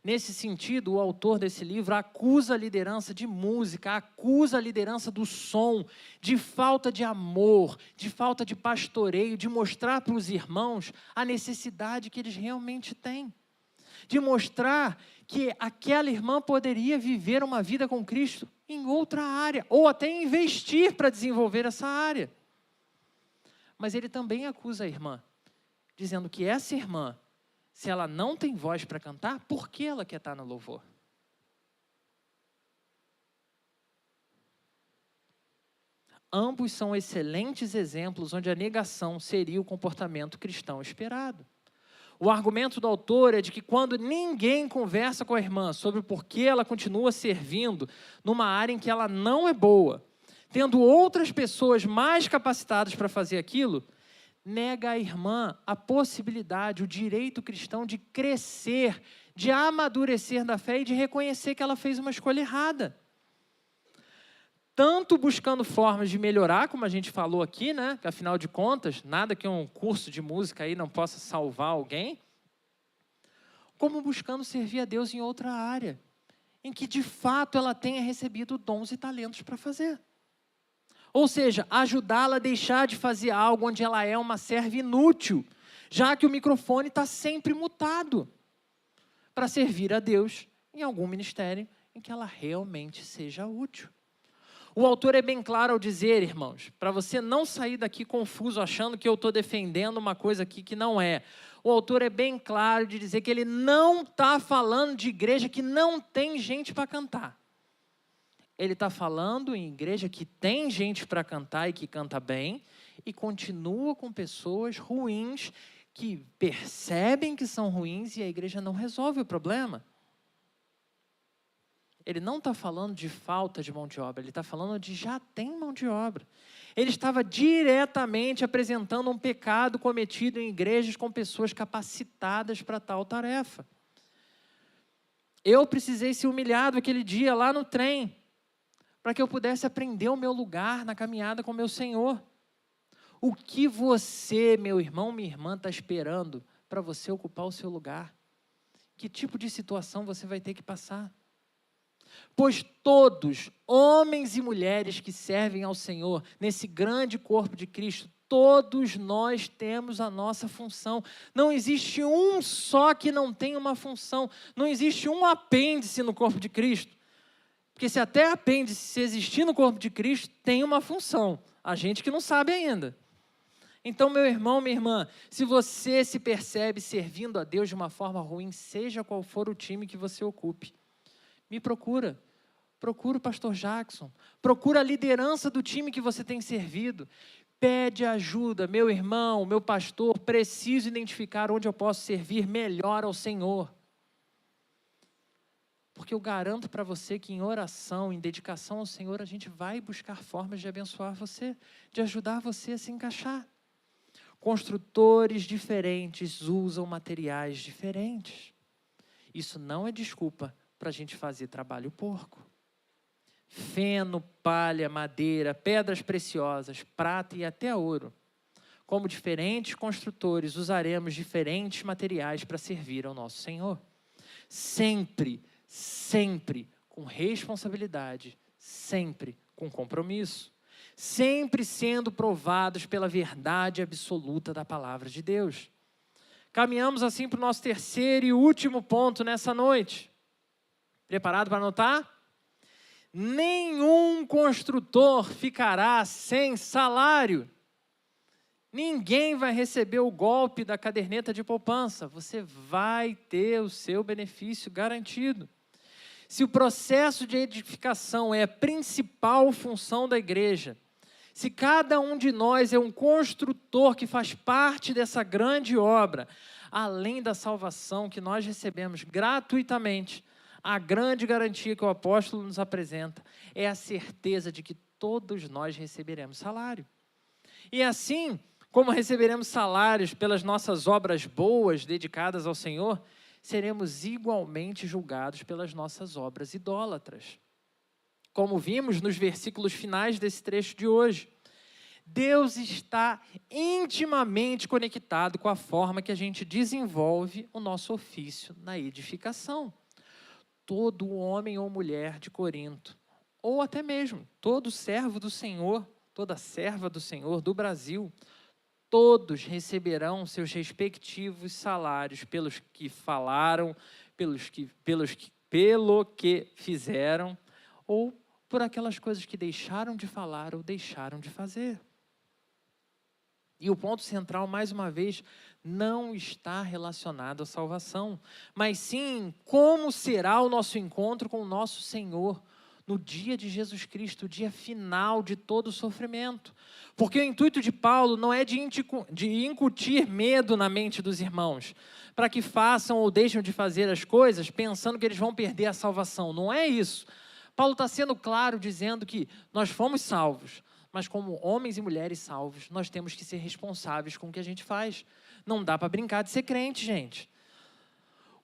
Nesse sentido, o autor desse livro acusa a liderança de música, acusa a liderança do som, de falta de amor, de falta de pastoreio, de mostrar para os irmãos a necessidade que eles realmente têm. De mostrar que aquela irmã poderia viver uma vida com Cristo em outra área, ou até investir para desenvolver essa área. Mas ele também acusa a irmã, dizendo que essa irmã, se ela não tem voz para cantar, por que ela quer estar no louvor? Ambos são excelentes exemplos onde a negação seria o comportamento cristão esperado. O argumento do autor é de que quando ninguém conversa com a irmã sobre por que ela continua servindo numa área em que ela não é boa, tendo outras pessoas mais capacitadas para fazer aquilo, nega à irmã a possibilidade, o direito cristão de crescer, de amadurecer na fé e de reconhecer que ela fez uma escolha errada. Tanto buscando formas de melhorar, como a gente falou aqui, né? Que afinal de contas, nada que um curso de música aí não possa salvar alguém, como buscando servir a Deus em outra área, em que de fato ela tenha recebido dons e talentos para fazer. Ou seja, ajudá-la a deixar de fazer algo onde ela é uma serva inútil, já que o microfone está sempre mutado, para servir a Deus em algum ministério em que ela realmente seja útil. O autor é bem claro ao dizer, irmãos, para você não sair daqui confuso achando que eu estou defendendo uma coisa aqui que não é. O autor é bem claro de dizer que ele não está falando de igreja que não tem gente para cantar. Ele está falando em igreja que tem gente para cantar e que canta bem e continua com pessoas ruins que percebem que são ruins e a igreja não resolve o problema. Ele não está falando de falta de mão de obra, ele está falando de já tem mão de obra. Ele estava diretamente apresentando um pecado cometido em igrejas com pessoas capacitadas para tal tarefa. Eu precisei ser humilhado aquele dia lá no trem, para que eu pudesse aprender o meu lugar na caminhada com o meu Senhor. O que você, meu irmão, minha irmã, está esperando para você ocupar o seu lugar? Que tipo de situação você vai ter que passar? Pois todos, homens e mulheres que servem ao Senhor, nesse grande corpo de Cristo, todos nós temos a nossa função. Não existe um só que não tem uma função. Não existe um apêndice no corpo de Cristo. Porque se até apêndice, se existir no corpo de Cristo, tem uma função. A gente que não sabe ainda. Então, meu irmão, minha irmã, se você se percebe servindo a Deus de uma forma ruim, seja qual for o time que você ocupe, me procura o pastor Jackson, procura a liderança do time que você tem servido, pede ajuda, meu irmão, meu pastor, preciso identificar onde eu posso servir melhor ao Senhor. Porque eu garanto para você que em oração, em dedicação ao Senhor, a gente vai buscar formas de abençoar você, de ajudar você a se encaixar. Construtores diferentes usam materiais diferentes. Isso não é desculpa para a gente fazer trabalho porco. Feno, palha, madeira, pedras preciosas, prata e até ouro. Como diferentes construtores, usaremos diferentes materiais para servir ao nosso Senhor. Sempre, sempre com responsabilidade, sempre com compromisso. Sempre sendo provados pela verdade absoluta da palavra de Deus. Caminhamos assim para o nosso terceiro e último ponto nessa noite. Preparado para anotar? Nenhum construtor ficará sem salário. Ninguém vai receber o golpe da caderneta de poupança. Você vai ter o seu benefício garantido. Se o processo de edificação é a principal função da igreja, se cada um de nós é um construtor que faz parte dessa grande obra, além da salvação que nós recebemos gratuitamente, a grande garantia que o apóstolo nos apresenta é a certeza de que todos nós receberemos salário. E assim, como receberemos salários pelas nossas obras boas dedicadas ao Senhor, seremos igualmente julgados pelas nossas obras idólatras. Como vimos nos versículos finais desse trecho de hoje, Deus está intimamente conectado com a forma que a gente desenvolve o nosso ofício na edificação. Todo homem ou mulher de Corinto, ou até mesmo todo servo do Senhor, toda serva do Senhor do Brasil, todos receberão seus respectivos salários pelos que falaram, pelo que fizeram, ou por aquelas coisas que deixaram de falar ou deixaram de fazer. E o ponto central, mais uma vez, não está relacionado à salvação, mas sim como será o nosso encontro com o nosso Senhor no dia de Jesus Cristo, o dia final de todo o sofrimento. Porque o intuito de Paulo não é de incutir medo na mente dos irmãos, para que façam ou deixem de fazer as coisas pensando que eles vão perder a salvação. Não é isso. Paulo está sendo claro dizendo que nós fomos salvos, mas como homens e mulheres salvos, nós temos que ser responsáveis com o que a gente faz. Não dá para brincar de ser crente, gente.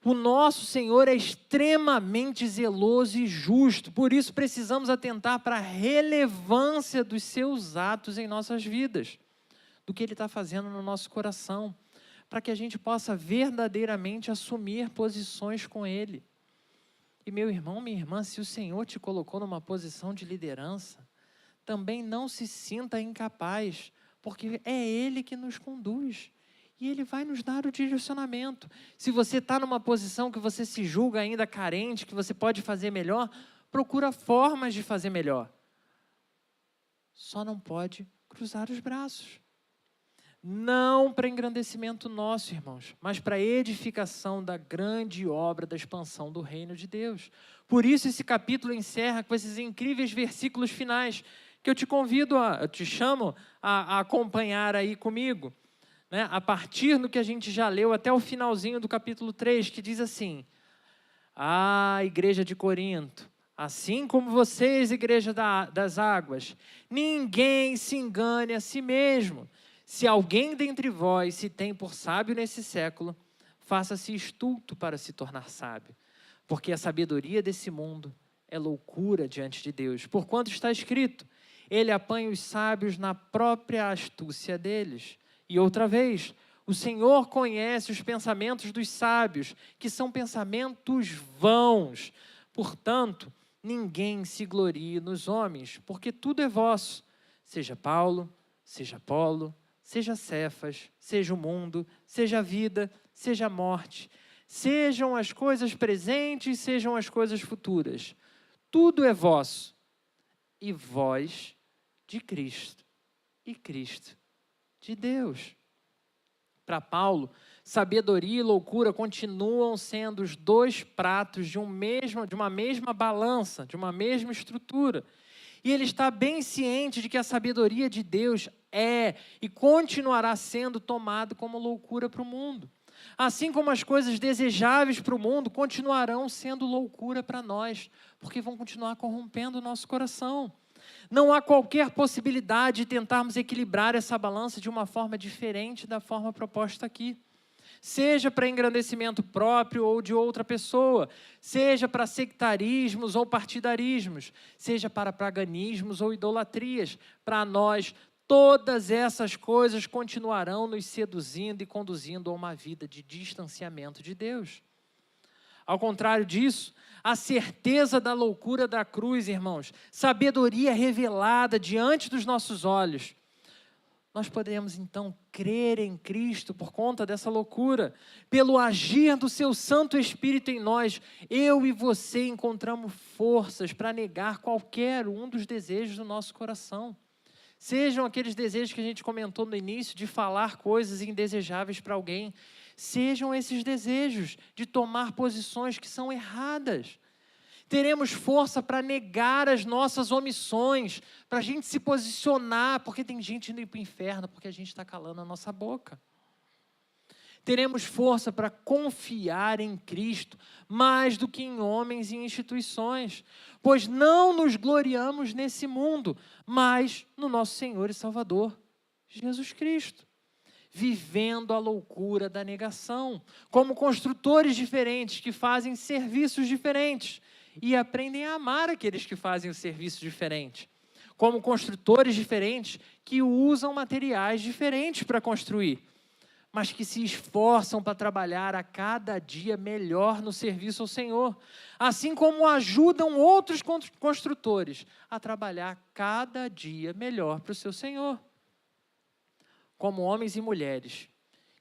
O nosso Senhor é extremamente zeloso e justo, por isso precisamos atentar para a relevância dos seus atos em nossas vidas, do que Ele está fazendo no nosso coração, para que a gente possa verdadeiramente assumir posições com Ele. E meu irmão, minha irmã, se o Senhor te colocou numa posição de liderança, também não se sinta incapaz, porque é Ele que nos conduz. E Ele vai nos dar o direcionamento. Se você está numa posição que você se julga ainda carente, que você pode fazer melhor, procura formas de fazer melhor. Só não pode cruzar os braços. Não para engrandecimento nosso, irmãos, mas para a edificação da grande obra da expansão do reino de Deus. Por isso esse capítulo encerra com esses incríveis versículos finais, que eu te chamo a acompanhar aí comigo, né? A partir do que a gente já leu até o finalzinho do capítulo 3, que diz assim: igreja de Corinto, assim como vocês, igreja das águas, ninguém se engane a si mesmo. Se alguém dentre vós se tem por sábio nesse século, faça-se estulto para se tornar sábio, porque a sabedoria desse mundo é loucura diante de Deus. Porquanto está escrito, Ele apanha os sábios na própria astúcia deles. E outra vez, o Senhor conhece os pensamentos dos sábios, que são pensamentos vãos. Portanto, ninguém se glorie nos homens, porque tudo é vosso, seja Paulo, seja Apolo, seja Cefas, seja o mundo, seja a vida, seja a morte, sejam as coisas presentes, sejam as coisas futuras. Tudo é vosso, e vós de Cristo, e Cristo de Deus. Para Paulo, sabedoria e loucura continuam sendo os dois pratos de uma mesma balança, de uma mesma estrutura. E ele está bem ciente de que a sabedoria de Deus é e continuará sendo tomado como loucura para o mundo. Assim como as coisas desejáveis para o mundo continuarão sendo loucura para nós, porque vão continuar corrompendo o nosso coração. Não há qualquer possibilidade de tentarmos equilibrar essa balança de uma forma diferente da forma proposta aqui. Seja para engrandecimento próprio ou de outra pessoa, seja para sectarismos ou partidarismos, seja para paganismos ou idolatrias. Para nós, todas essas coisas continuarão nos seduzindo e conduzindo a uma vida de distanciamento de Deus. Ao contrário disso, a certeza da loucura da cruz, irmãos, sabedoria revelada diante dos nossos olhos, nós podemos então crer em Cristo por conta dessa loucura. Pelo agir do seu Santo Espírito em nós, eu e você encontramos forças para negar qualquer um dos desejos do nosso coração. Sejam aqueles desejos que a gente comentou no início, de falar coisas indesejáveis para alguém. Sejam esses desejos de tomar posições que são erradas. Teremos força para negar as nossas omissões, para a gente se posicionar, porque tem gente indo para o inferno, porque a gente está calando a nossa boca. Teremos força para confiar em Cristo, mais do que em homens e instituições, pois não nos gloriamos nesse mundo, mas no nosso Senhor e Salvador, Jesus Cristo. Vivendo a loucura da negação, como construtores diferentes que fazem serviços diferentes, e aprendem a amar aqueles que fazem o serviço diferente. Como construtores diferentes que usam materiais diferentes para construir, mas que se esforçam para trabalhar a cada dia melhor no serviço ao Senhor. Assim como ajudam outros construtores a trabalhar cada dia melhor para o seu Senhor. Como homens e mulheres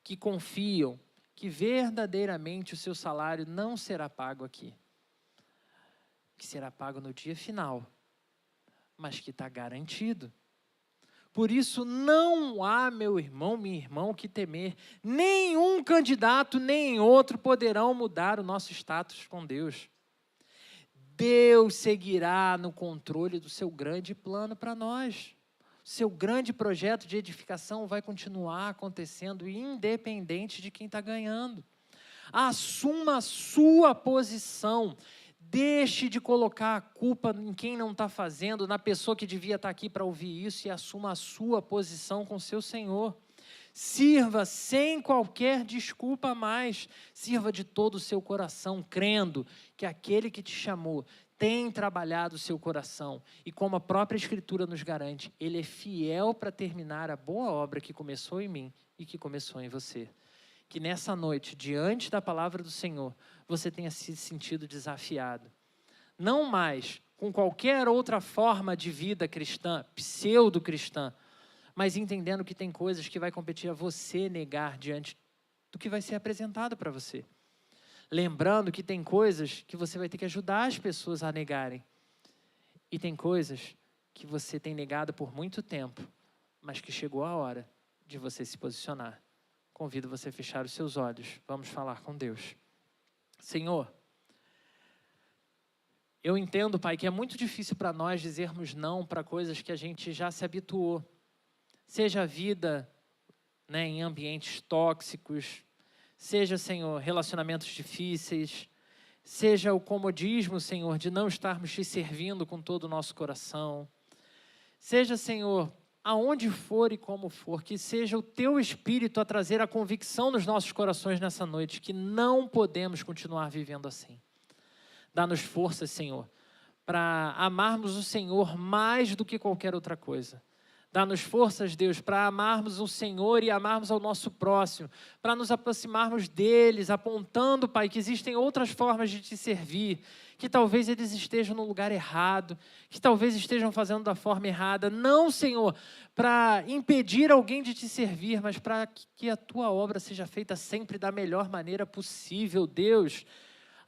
que confiam que verdadeiramente o seu salário não será pago aqui, que será pago no dia final, mas que está garantido. Por isso não há, meu irmão, minha irmã, que temer. Nenhum candidato, nem outro poderão mudar o nosso status com Deus. Deus seguirá no controle do seu grande plano para nós. Seu grande projeto de edificação vai continuar acontecendo independente de quem está ganhando. Assuma a sua posição. Deixe de colocar a culpa em quem não está fazendo, na pessoa que devia estar aqui para ouvir isso, e assuma a sua posição com seu Senhor. Sirva sem qualquer desculpa a mais. Sirva de todo o seu coração, crendo que aquele que te chamou tem trabalhado o seu coração. E como a própria Escritura nos garante, Ele é fiel para terminar a boa obra que começou em mim e que começou em você. Que nessa noite, diante da palavra do Senhor, você tenha se sentido desafiado. Não mais com qualquer outra forma de vida cristã, pseudo-cristã, mas entendendo que tem coisas que vai competir a você negar diante do que vai ser apresentado para você. Lembrando que tem coisas que você vai ter que ajudar as pessoas a negarem. E tem coisas que você tem negado por muito tempo, mas que chegou a hora de você se posicionar. Convido você a fechar os seus olhos. Vamos falar com Deus. Senhor, eu entendo, Pai, que é muito difícil para nós dizermos não para coisas que a gente já se habituou. Seja a vida, em ambientes tóxicos, seja, Senhor, relacionamentos difíceis, seja o comodismo, Senhor, de não estarmos te servindo com todo o nosso coração. Seja, Senhor, aonde for e como for, que seja o Teu Espírito a trazer a convicção nos nossos corações nessa noite, que não podemos continuar vivendo assim. Dá-nos forças, Senhor, para amarmos o Senhor mais do que qualquer outra coisa. Dá-nos forças, Deus, para amarmos o Senhor e amarmos ao nosso próximo, para nos aproximarmos deles, apontando, Pai, que existem outras formas de Te servir, que talvez eles estejam no lugar errado, que talvez estejam fazendo da forma errada. Não, Senhor, para impedir alguém de Te servir, mas para que a Tua obra seja feita sempre da melhor maneira possível. Deus,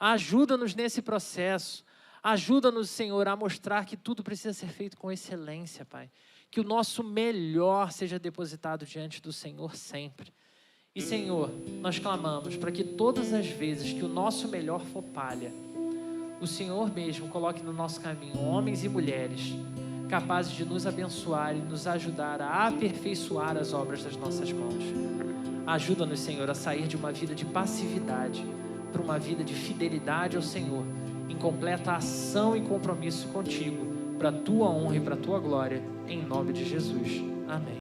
ajuda-nos nesse processo. Ajuda-nos, Senhor, a mostrar que tudo precisa ser feito com excelência, Pai. Que o nosso melhor seja depositado diante do Senhor sempre. E, Senhor, nós clamamos para que todas as vezes que o nosso melhor for palha, o Senhor mesmo coloque no nosso caminho homens e mulheres capazes de nos abençoar e nos ajudar a aperfeiçoar as obras das nossas mãos. Ajuda-nos, Senhor, a sair de uma vida de passividade para uma vida de fidelidade ao Senhor, em completa ação e compromisso contigo, para a Tua honra e para a Tua glória, em nome de Jesus. Amém.